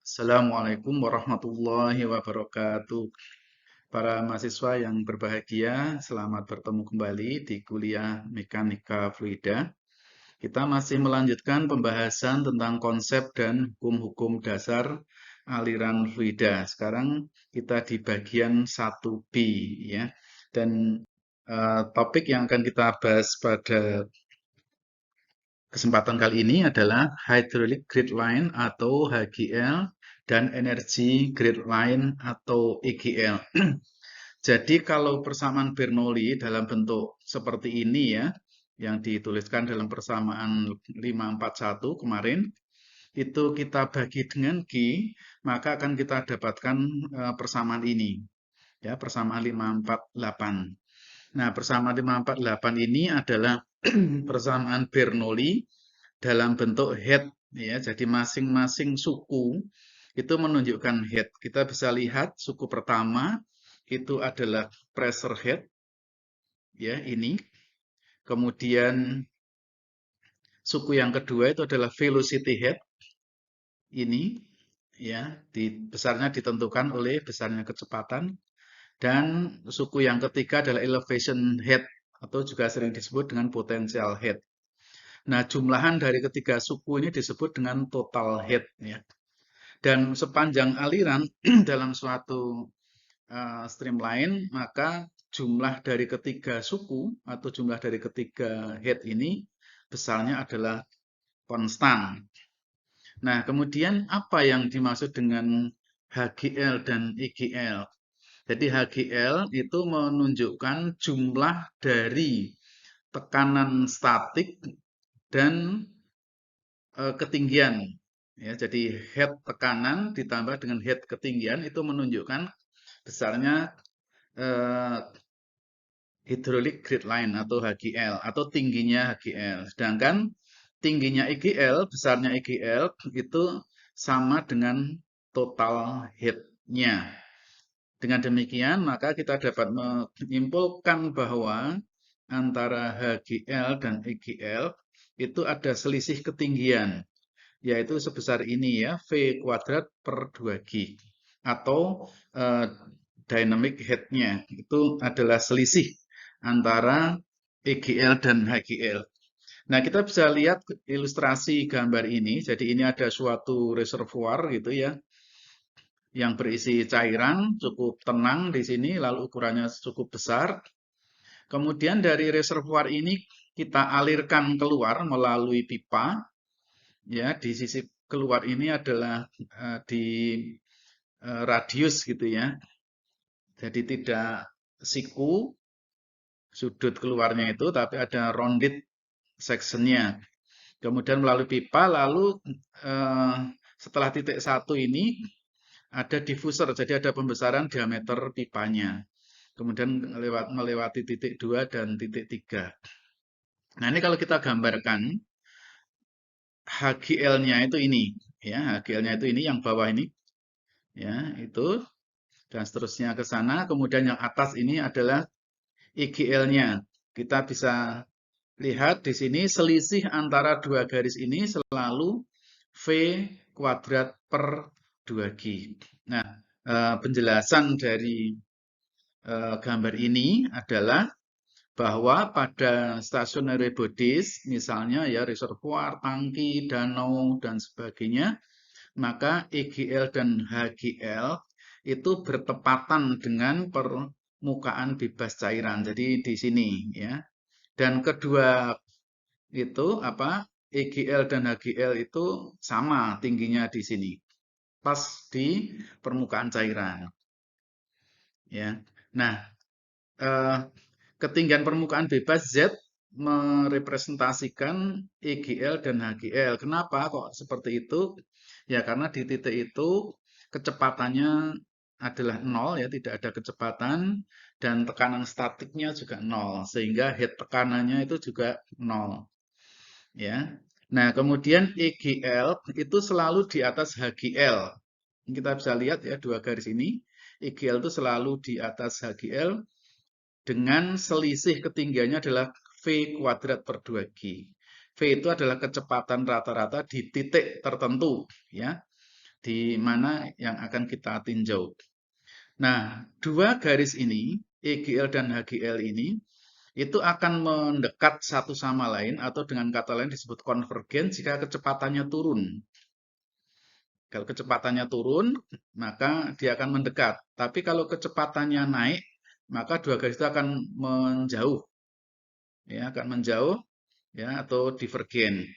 Assalamualaikum warahmatullahi wabarakatuh. Para mahasiswa yang berbahagia, selamat bertemu kembali di kuliah Mekanika Fluida. Kita masih melanjutkan pembahasan tentang konsep dan hukum-hukum dasar aliran fluida. Sekarang kita di bagian 1B ya. Dan topik yang akan kita bahas pada kesempatan kali ini adalah hydraulic grid line atau HGL dan energy grid line atau EGL. Jadi kalau persamaan Bernoulli dalam bentuk seperti ini ya, yang dituliskan dalam persamaan 541 kemarin, itu kita bagi dengan G, maka akan kita dapatkan persamaan ini, ya, persamaan 548. Nah, persamaan 548 ini adalah persamaan Bernoulli dalam bentuk head ya. Jadi masing-masing suku itu menunjukkan head. Kita bisa lihat suku pertama itu adalah pressure head ya ini. Kemudian suku yang kedua itu adalah velocity head ini ya. Besarnya ditentukan oleh besarnya kecepatan dan suku yang ketiga adalah elevation head atau juga sering disebut dengan potential head. Nah, jumlahan dari ketiga suku ini disebut dengan total head ya. Dan sepanjang aliran dalam suatu streamline, maka jumlah dari ketiga suku atau jumlah dari ketiga head ini besarnya adalah konstan. Nah, kemudian apa yang dimaksud dengan HGL dan EGL? Jadi HGL itu menunjukkan jumlah dari tekanan statik dan ketinggian. Ya, jadi head tekanan ditambah dengan head ketinggian itu menunjukkan besarnya eh, hydraulic grid line atau HGL atau tingginya HGL. Sedangkan tingginya EGL, besarnya EGL itu sama dengan total head-nya. Dengan demikian, maka kita dapat menyimpulkan bahwa antara HGL dan EGL itu ada selisih ketinggian, yaitu sebesar ini ya, V kuadrat per 2G. Atau dynamic head-nya itu adalah selisih antara EGL dan HGL. Nah, kita bisa lihat ilustrasi gambar ini. Jadi ini ada suatu reservoir gitu ya, yang berisi cairan cukup tenang di sini, lalu ukurannya cukup besar. Kemudian dari reservoir ini kita alirkan keluar melalui pipa. Ya, di sisi keluar ini adalah di radius gitu ya. Jadi tidak siku sudut keluarnya itu, tapi ada rounded sectionnya. Kemudian melalui pipa, lalu setelah titik satu ini ada diffuser, jadi ada pembesaran diameter pipanya. Kemudian melewati titik 2 dan titik 3. Nah, ini kalau kita gambarkan HGL-nya itu ini, ya, HGL-nya itu ini yang bawah ini, ya, itu dan seterusnya ke sana. Kemudian yang atas ini adalah EGL-nya. Kita bisa lihat di sini selisih antara dua garis ini selalu V kuadrat per 2G. Nah, penjelasan dari gambar ini adalah bahwa pada stationary bodies, misalnya ya reservoir, tangki, danau, dan sebagainya, maka EGL dan HGL itu bertepatan dengan permukaan bebas cairan. Jadi di sini ya. Dan kedua itu apa? EGL dan HGL itu sama tingginya di sini. Pas di permukaan cairan. Ya. Nah, eh, ketinggian permukaan bebas Z merepresentasikan EGL dan HGL. Kenapa kok seperti itu? Ya karena di titik itu kecepatannya adalah nol ya, tidak ada kecepatan dan tekanan statiknya juga nol, sehingga head tekanannya itu juga nol. Ya. Nah, kemudian EGL itu selalu di atas HGL. Kita bisa lihat ya dua garis ini. EGL itu selalu di atas HGL dengan selisih ketinggiannya adalah V kuadrat per 2G. V itu adalah kecepatan rata-rata di titik tertentu, ya. di mana yang akan kita tinjau. Nah, dua garis ini, EGL dan HGL ini, itu akan mendekat satu sama lain atau dengan kata lain disebut konvergen jika kecepatannya turun. Kalau kecepatannya turun, maka dia akan mendekat. Tapi kalau kecepatannya naik, maka dua garis itu akan menjauh, ya, akan menjauh, ya, atau divergen.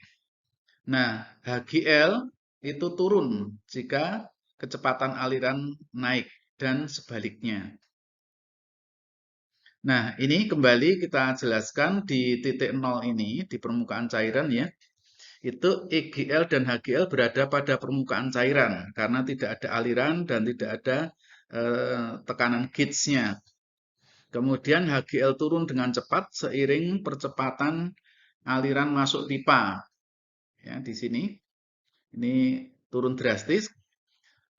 Nah, HGL itu turun jika kecepatan aliran naik dan sebaliknya. Nah, ini kembali kita jelaskan di titik nol ini, di permukaan cairan ya. Itu EGL dan HGL berada pada permukaan cairan karena tidak ada aliran dan tidak ada tekanan gauge-nya. Kemudian HGL turun dengan cepat seiring percepatan aliran masuk pipa. Ya, di sini ini turun drastis,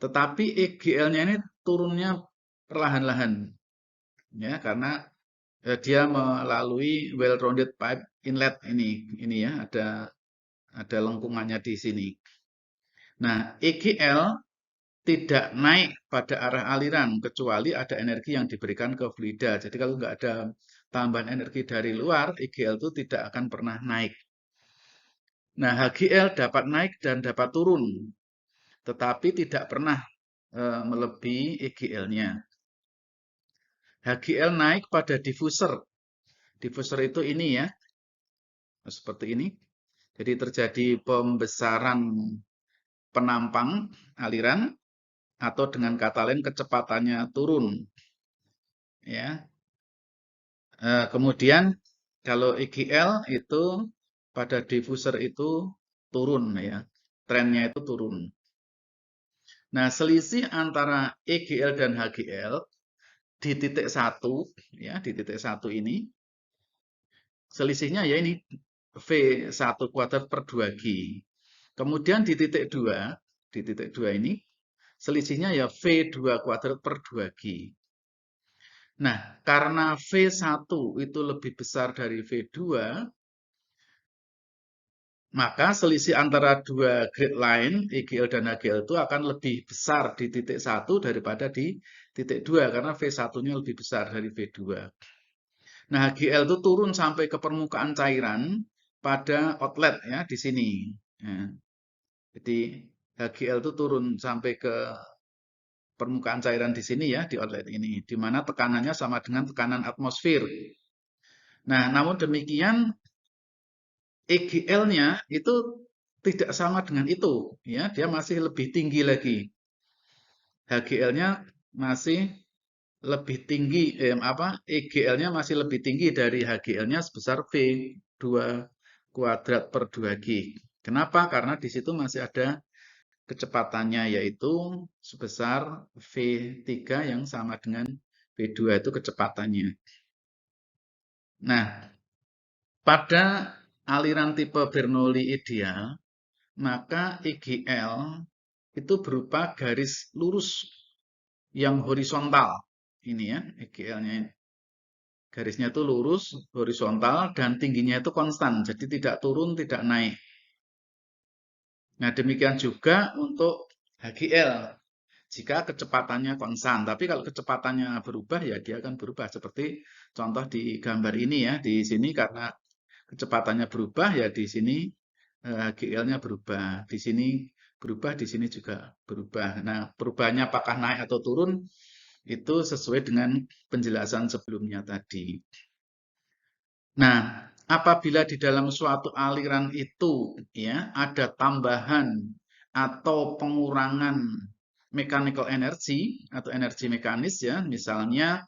tetapi EGL-nya ini turunnya perlahan-lahan, ya, karena dia melalui well-rounded pipe inlet ini ya, ada lengkungannya di sini. Nah, EGL tidak naik pada arah aliran kecuali ada energi yang diberikan ke fluida. Jadi kalau nggak ada tambahan energi dari luar, EGL itu tidak akan pernah naik. Nah, HGL dapat naik dan dapat turun, tetapi tidak pernah melebihi EGL-nya. HGL naik pada diffuser. Diffuser itu ini ya, seperti ini. Jadi terjadi pembesaran penampang aliran atau dengan kata lain kecepatannya turun. Ya. Kemudian kalau EGL itu pada diffuser itu turun ya. Trennya itu turun. Nah, selisih antara EGL dan HGL di titik 1 ya, di titik 1 ini selisihnya ya ini V1 kuadrat per 2G. Kemudian di titik 2 ini selisihnya ya V2 kuadrat per 2G. Nah, karena V1 itu lebih besar dari V2, maka selisih antara dua grid line, EGL dan HGL itu akan lebih besar di titik 1 daripada di titik 2, karena V1-nya lebih besar dari V2. Nah, HGL itu turun sampai ke permukaan cairan pada outlet ya, di sini. Ya. Jadi, HGL itu turun sampai ke permukaan cairan di sini ya, di outlet ini, di mana tekanannya sama dengan tekanan atmosfer. Nah, namun demikian EGL-nya itu tidak sama dengan itu, ya, dia masih lebih tinggi lagi. HGL-nya masih lebih tinggi, EGL-nya masih lebih tinggi dari HGL-nya sebesar V2 kuadrat per 2G. Kenapa? Karena di situ masih ada kecepatannya yaitu sebesar V3 yang sama dengan V2 itu kecepatannya. Nah, pada aliran tipe Bernoulli ideal, maka EGL itu berupa garis lurus yang horizontal. Ini ya, EGL-nya. Garisnya itu lurus, horizontal, dan tingginya itu konstan. Jadi tidak turun, tidak naik. Nah, demikian juga untuk HGL. Jika kecepatannya konstan, tapi kalau kecepatannya berubah ya dia akan berubah seperti contoh di gambar ini ya. Di sini karena kecepatannya berubah ya di sini HGL-nya berubah. Di sini berubah, di sini juga berubah. Nah, perubahannya apakah naik atau turun itu sesuai dengan penjelasan sebelumnya tadi. Nah, apabila di dalam suatu aliran itu ya ada tambahan atau pengurangan mechanical energy atau energi mekanis ya, misalnya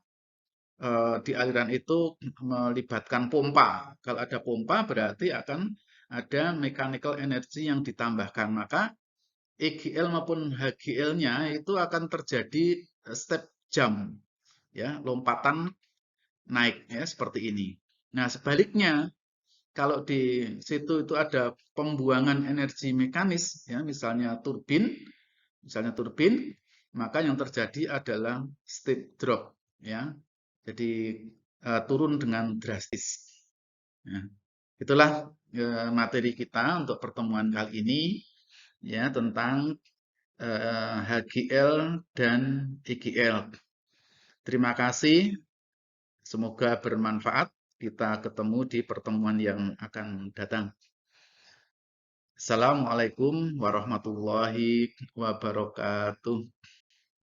di aliran itu melibatkan pompa. Kalau ada pompa berarti akan ada mechanical energy yang ditambahkan. Maka EGL maupun HGL-nya itu akan terjadi step jump ya, lompatan naik ya seperti ini. Nah, sebaliknya kalau di situ itu ada pembuangan energi mekanis ya, misalnya turbin, maka yang terjadi adalah steep drop ya. Jadi turun dengan drastis. Ya. Itulah materi kita untuk pertemuan kali ini ya tentang HGL dan IGL. Terima kasih, semoga bermanfaat. Kita ketemu di pertemuan yang akan datang. Assalamualaikum warahmatullahi wabarakatuh.